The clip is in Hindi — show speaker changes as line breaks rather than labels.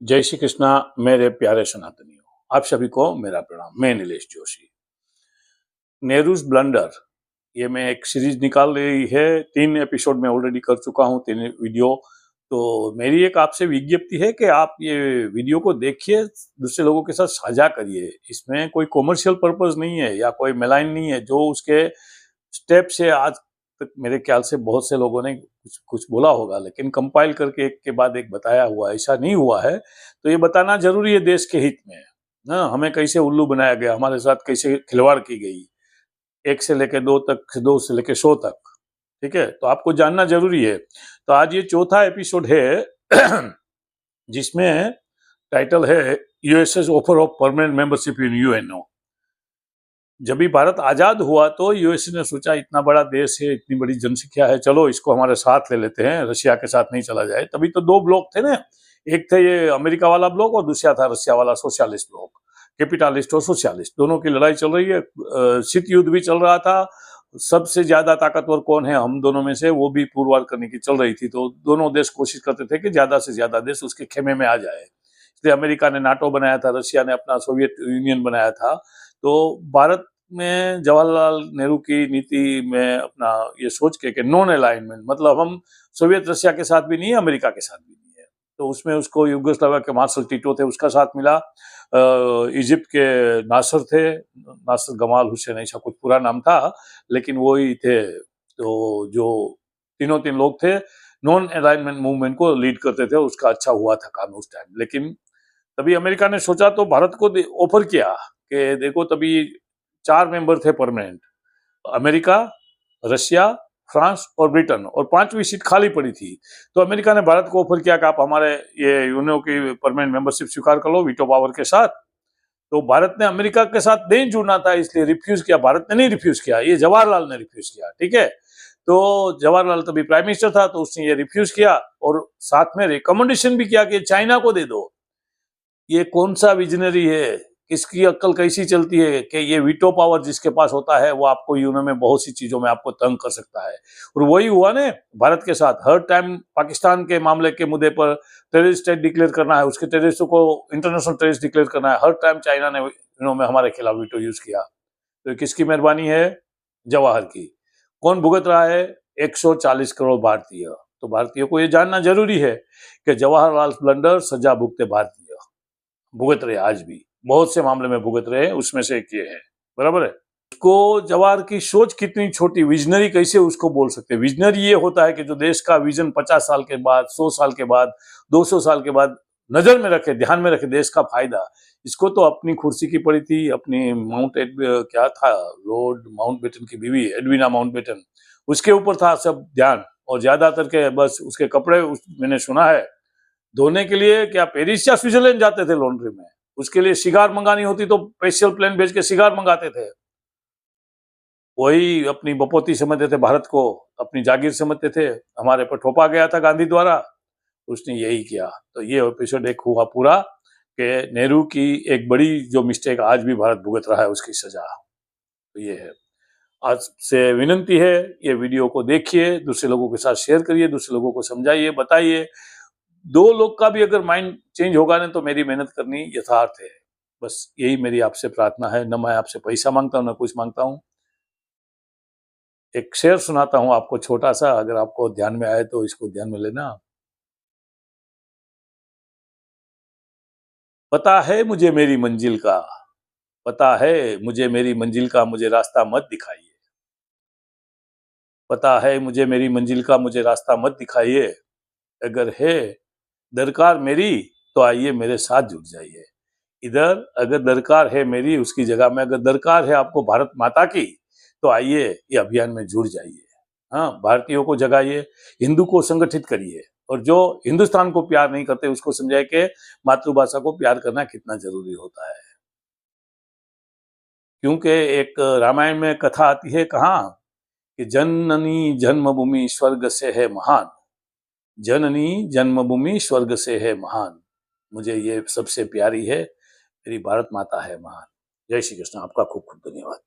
जय श्री कृष्णा मेरे प्यारे सनातनियों। आप सभी को मेरा प्रणाम। मैं नीलेश जोशी। नेहरूज ब्लंडर, ये मैं एक सीरीज निकाल रही है। 3 एपिसोड में ऑलरेडी कर चुका हूँ, 3 वीडियो। तो मेरी एक आपसे विज्ञप्ति है कि आप ये वीडियो को देखिए, दूसरे लोगों के साथ साझा करिए। इसमें कोई कॉमर्शियल पर्पस नहीं है या कोई मेलाइन नहीं है। जो उसके स्टेप से आज तक मेरे ख्याल से बहुत से लोगों ने कुछ कुछ बोला होगा, लेकिन कंपाइल करके एक के बाद एक बताया हुआ, ऐसा नहीं हुआ है। तो ये बताना जरूरी है देश के हित में ना। हमें कैसे उल्लू बनाया गया, हमारे साथ कैसे खिलवाड़ की गई, 1 से लेकर 2 तक, 2 से लेकर 100 तक। ठीक है, तो आपको जानना जरूरी है। तो आज ये चौथा एपिसोड है जिसमें टाइटल है USS offer of permanent membership in UNO. जब भी भारत आजाद हुआ तो यूएसए ने सोचा इतना बड़ा देश है, इतनी बड़ी जनसंख्या है, चलो इसको हमारे साथ ले लेते हैं, रशिया के साथ नहीं चला जाए। तभी तो 2 ब्लॉक थे ना, एक थे ये अमेरिका वाला ब्लॉक और दूसरा था रशिया वाला सोशलिस्ट ब्लॉक। कैपिटलिस्ट और सोशलिस्ट दोनों की लड़ाई चल रही है। शीत युद्ध भी चल रहा था। सबसे ज्यादा ताकतवर कौन है हम दोनों में से, वो भी पुरवार करने की चल रही थी। तो दोनों देश कोशिश करते थे कि ज्यादा से ज्यादा देश उसके खेमे में आ जाए। इसलिए अमेरिका ने नाटो बनाया था, रशिया ने अपना सोवियत यूनियन बनाया था। तो भारत में जवाहरलाल नेहरू की नीति में अपना ये सोच के कि नॉन अलाइनमेंट, मतलब हम सोवियत रशिया के साथ भी नहीं है, अमेरिका के साथ भी नहीं है। तो उसमें उसको युगोस्लाविया के मार्शल टीटो थे, उसका साथ मिला। इजिप्ट के नासर थे, नासर गमाल हुसैन ऐसा कुछ पूरा नाम था, लेकिन वो ही थे। तो जो तीनों तीन लोग थे, नॉन अलाइनमेंट मूवमेंट को लीड करते थे। उसका अच्छा हुआ था काम उस टाइम। लेकिन तभी अमेरिका ने सोचा तो भारत को ऑफर किया कि देखो, तभी 4 मेंबर थे परमानेंट, अमेरिका, रशिया, फ्रांस और ब्रिटेन, और 5वीं सीट खाली पड़ी थी। तो अमेरिका ने भारत को ऑफर किया कि आप हमारे ये यूएनओ की परमानेंट मेंबरशिप स्वीकार कर लो वीटो पावर के साथ। तो भारत ने अमेरिका के साथ नहीं जुड़ना था, इसलिए रिफ्यूज किया। भारत ने नहीं रिफ्यूज किया, ये जवाहरलाल ने रिफ्यूज किया। ठीक है, तो जवाहरलाल तभी प्राइम मिनिस्टर था, तो उसने ये रिफ्यूज किया और साथ में रिकमेंडेशन भी किया कि चाइना को दे दो। ये कौन सा विजनरी है, किसकी अक्ल कैसी चलती है कि ये वीटो पावर जिसके पास होता है वो आपको यूएनओ में बहुत सी चीजों में आपको तंग कर सकता है। और वही हुआ ना भारत के साथ। हर टाइम पाकिस्तान के मामले के मुद्दे पर टेररिस्ट स्टेट डिक्लेयर करना है, उसके टेररिस्टों को इंटरनेशनल टेररिस्ट डिक्लेयर करना है। हर टाइम चाइना ने यूएनओ में हमारे खिलाफ वीटो यूज किया। तो किसकी मेहरबानी है? जवाहर की। कौन भुगत रहा है? 140 करोड़ भारतीय। तो भारतीयों को यह जानना जरूरी है कि जवाहरलाल ब्लंडर सजा भुगते भारतीय भुगत रहे, आज भी बहुत से मामले में भुगत रहे हैं। उसमें से एक ये है, बराबर है। उसको जवाहर की सोच कितनी छोटी, विजनरी कैसे उसको बोल सकते हैं? विजनरी ये होता है कि जो देश का विजन 50 साल के बाद, 100 साल के बाद, 200 साल के बाद नजर में रखे, ध्यान में रखे देश का फायदा। इसको तो अपनी कुर्सी की पड़ी थी, अपनी क्या था, लॉर्ड माउंटबेटन की बीवी एडविना माउंटबेटन, उसके ऊपर था सब ध्यान। और ज्यादातर के बस उसके कपड़े मैंने सुना है धोने के लिए क्या पेरिस या स्विट्जरलैंड जाते थे लॉन्ड्री में। उसके लिए सिगार मंगानी होती तो स्पेशल प्लेन भेज के सिगार मंगाते थे। वही अपनी बपोती समझते थे, भारत को अपनी जागीर समझते थे। हमारे पर थोपा गया था गांधी द्वारा, उसने यही किया। तो ये एपिसोड एक हुआ पूरा कि नेहरू की एक बड़ी जो मिस्टेक आज भी भारत भुगत रहा है, उसकी सजा। तो ये है। आज से विनंती है, ये वीडियो को देखिए, दूसरे लोगों के साथ शेयर करिए, दूसरे लोगों को समझाइए, बताइए। 2 लोग का भी अगर माइंड चेंज होगा ना, तो मेरी मेहनत करनी यथार्थ है। बस यही मेरी आपसे प्रार्थना है। न मैं आपसे पैसा मांगता हूं, न कुछ मांगता हूं। एक शेर सुनाता हूं आपको छोटा सा, अगर आपको ध्यान में आए तो इसको ध्यान में लेना। पता है मुझे मेरी मंजिल का, पता है मुझे मेरी मंजिल का, मुझे रास्ता मत दिखाइए। पता है मुझे मेरी मंजिल का, मुझे रास्ता मत दिखाइए। अगर है दरकार मेरी तो आइए मेरे साथ जुट जाइए। इधर अगर दरकार है मेरी, उसकी जगह में अगर दरकार है आपको भारत माता की, तो आइए ये अभियान में जुड़ जाइए। हाँ, भारतीयों को जगाइए, हिंदू को संगठित करिए। और जो हिंदुस्तान को प्यार नहीं करते उसको समझाए कि मातृभाषा को प्यार करना कितना जरूरी होता है। क्योंकि एक रामायण में कथा आती है, कहाँ कि जननी जन्मभूमि स्वर्ग से है महान, जननी जन्मभूमि स्वर्ग से है महान। मुझे ये सबसे प्यारी है, मेरी भारत माता है महान। जय श्री कृष्ण। आपका खूब खूब धन्यवाद।